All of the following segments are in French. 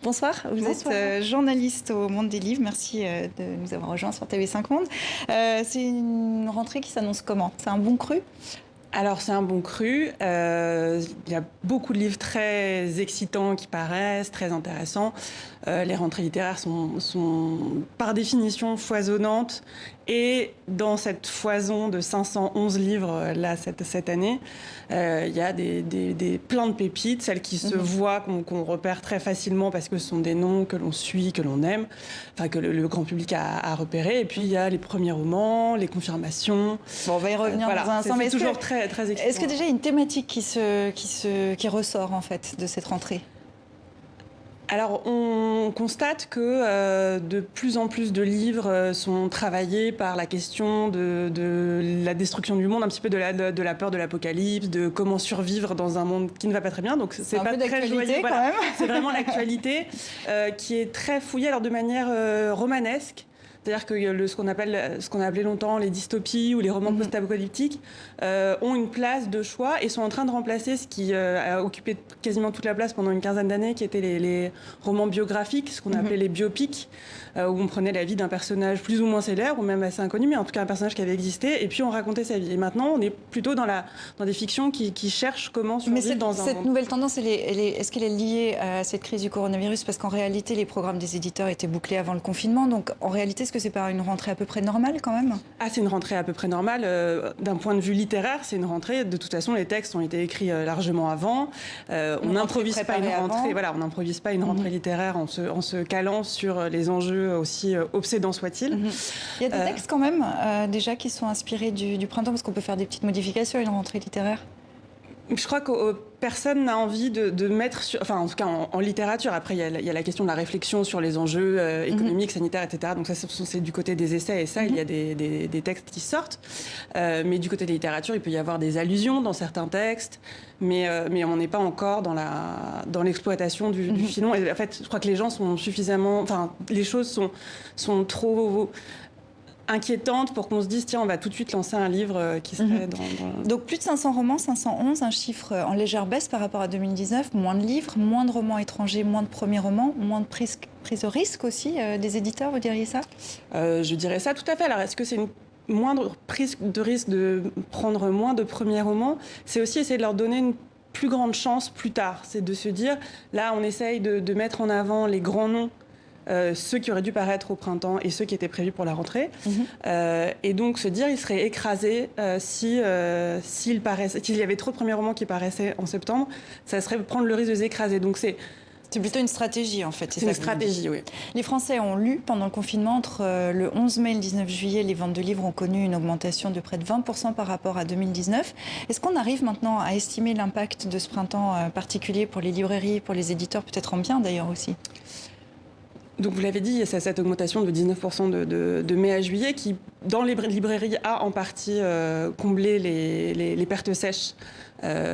Bonsoir, vous Bonsoir. êtes journaliste au Monde des Livres. Merci de nous avoir rejoints sur TV5 Monde. C'est une rentrée qui s'annonce comment? C'est un bon cru? Alors, c'est un bon cru. Il y a beaucoup de livres très excitants qui paraissent, très intéressants. Les rentrées littéraires sont par définition foisonnantes. Et dans cette foison de 511 livres, là, cette année, il y a plein de pépites, celles qui se voient, qu'on repère très facilement parce que ce sont des noms que l'on suit, que l'on aime, enfin que le grand public a repéré. Et puis, il y a les premiers romans, les confirmations. Bon, on va y revenir voilà, dans un instant. C'est toujours très excitant. Est-ce que déjà il y a une thématique qui ressort en fait de cette rentrée? Alors, on constate que de plus en plus de livres sont travaillés par la question de la destruction du monde, un petit peu de la peur de l'apocalypse, de comment survivre dans un monde qui ne va pas très bien. Donc, c'est pas très joyeux. Voilà. C'est vraiment l'actualité qui est très fouillée, alors de manière romanesque. C'est-à-dire que ce qu'on a appelé longtemps les dystopies ou les romans post-apocalyptiques ont une place de choix et sont en train de remplacer ce qui a occupé quasiment toute la place pendant une quinzaine d'années, qui étaient les romans biographiques, ce qu'on appelait les biopics, où on prenait la vie d'un personnage plus ou moins célèbre, ou même assez inconnu, mais en tout cas un personnage qui avait existé, et puis on racontait sa vie. Et maintenant, on est plutôt dans des fictions qui cherchent comment survivre dans un monde. Cette nouvelle tendance, est-ce qu'elle est liée à cette crise du coronavirus? Parce qu'en réalité, les programmes des éditeurs étaient bouclés avant le confinement, donc en réalité, est-ce que c'est pas une rentrée à peu près normale quand même? Ah, c'est une rentrée à peu près normale. D'un point de vue littéraire, c'est une rentrée. De toute façon, les textes ont été écrits largement avant. On n'improvise pas une rentrée. Voilà, on n'improvise pas une rentrée littéraire en se calant sur les enjeux aussi obsédants soient-ils. Il y a des textes quand même déjà qui sont inspirés du printemps, parce qu'on peut faire des petites modifications à une rentrée littéraire. Je crois que personne n'a envie de mettre sur... Enfin, en tout cas, en littérature. Après, il y a la question de la réflexion sur les enjeux économiques, sanitaires, etc. Donc ça, c'est du côté des essais. Et ça, il y a des textes qui sortent. Mais du côté des littératures, il peut y avoir des allusions dans certains textes. Mais on n'est pas encore dans l'exploitation du filon. Et en fait, je crois que les gens sont suffisamment... Enfin, les choses sont trop... inquiétante pour qu'on se dise tiens, on va tout de suite lancer un livre qui serait dans... Donc plus de 500 romans, 511, un chiffre en légère baisse par rapport à 2019, moins de livres, moins de romans étrangers, moins de premiers romans, moins de prise de risque aussi des éditeurs, vous diriez ça? Je dirais ça tout à fait. Alors est-ce que c'est une moindre prise de risque de prendre moins de premiers romans? C'est aussi essayer de leur donner une plus grande chance plus tard. C'est de se dire, là on essaye de mettre en avant les grands noms, ceux qui auraient dû paraître au printemps et ceux qui étaient prévus pour la rentrée. Et donc se dire, il serait écrasé s'il y avait trop de premiers romans qui paraissaient en septembre, ça serait prendre le risque de les écraser. Donc c'est plutôt une stratégie, en fait. C'est une stratégie, oui. Les Français ont lu pendant le confinement. Entre le 11 mai et le 19 juillet, les ventes de livres ont connu une augmentation de près de 20% par rapport à 2019. Est-ce qu'on arrive maintenant à estimer l'impact de ce printemps particulier pour les librairies, pour les éditeurs, peut-être en bien d'ailleurs aussi? Donc vous l'avez dit, il y a cette augmentation de 19% de mai à juillet qui, dans les librairies, a en partie comblé les pertes sèches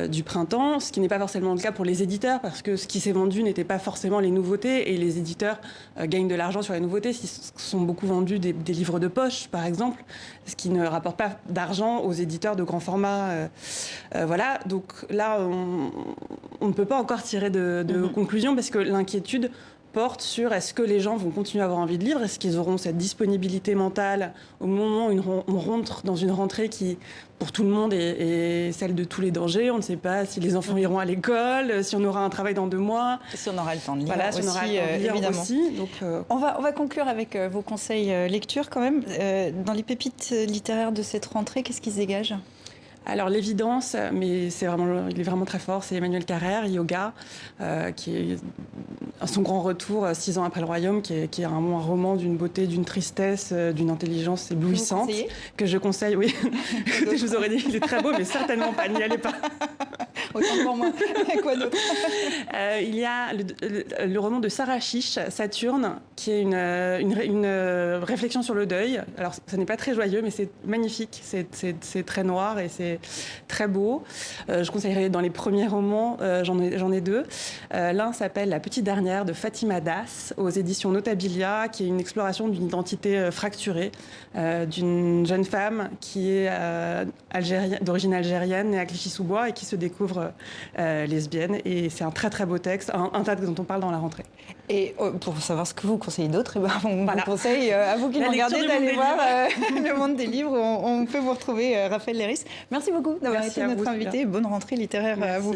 du printemps, ce qui n'est pas forcément le cas pour les éditeurs, parce que ce qui s'est vendu n'était pas forcément les nouveautés, et les éditeurs gagnent de l'argent sur les nouveautés, s'ils sont beaucoup vendus des livres de poche, par exemple, ce qui ne rapporte pas d'argent aux éditeurs de grand format. Voilà, donc là, on ne peut pas encore tirer de conclusion, parce que l'inquiétude porte sur est-ce que les gens vont continuer à avoir envie de lire, est-ce qu'ils auront cette disponibilité mentale au moment où on rentre dans une rentrée qui, pour tout le monde, est celle de tous les dangers. On ne sait pas si les enfants iront à l'école, si on aura un travail dans 2 mois. Et si on aura le temps de lire, voilà, si on aura le temps de lire évidemment. Aussi. Donc, on va conclure avec vos conseils lecture quand même. Dans les pépites littéraires de cette rentrée, qu'est-ce qui se dégage ? Alors l'évidence, mais il est vraiment très fort, c'est Emmanuel Carrère, Yoga, qui est son grand retour 6 ans après le Royaume, qui est un roman d'une beauté, d'une tristesse, d'une intelligence éblouissante, que je conseille. Oui, je vous aurais dit qu'il est très beau, mais certainement pas, n'y allez pas. Autant pour moi. Quoi d'autre ? Il y a le roman de Sarah Chiche, Saturne, qui est une réflexion sur le deuil. Alors ça n'est pas très joyeux, mais c'est magnifique, c'est très noir et c'est très beau. Je conseillerais dans les premiers romans, j'en ai 2. L'un s'appelle La petite dernière de Fatima Das aux éditions Notabilia, qui est une exploration d'une identité fracturée d'une jeune femme qui est d'origine algérienne, née à Clichy-sous-Bois et qui se découvre lesbiennes. Et c'est un très très beau texte, un texte dont on parle dans la rentrée. Et pour savoir ce que vous conseillez d'autre, on Voilà. vous conseille, à vous qui nous regardez, d'aller voir Le Monde des Livres. On peut vous retrouver, Raphaël Léris. Merci beaucoup d'avoir été notre invité. Bonne rentrée littéraire à vous.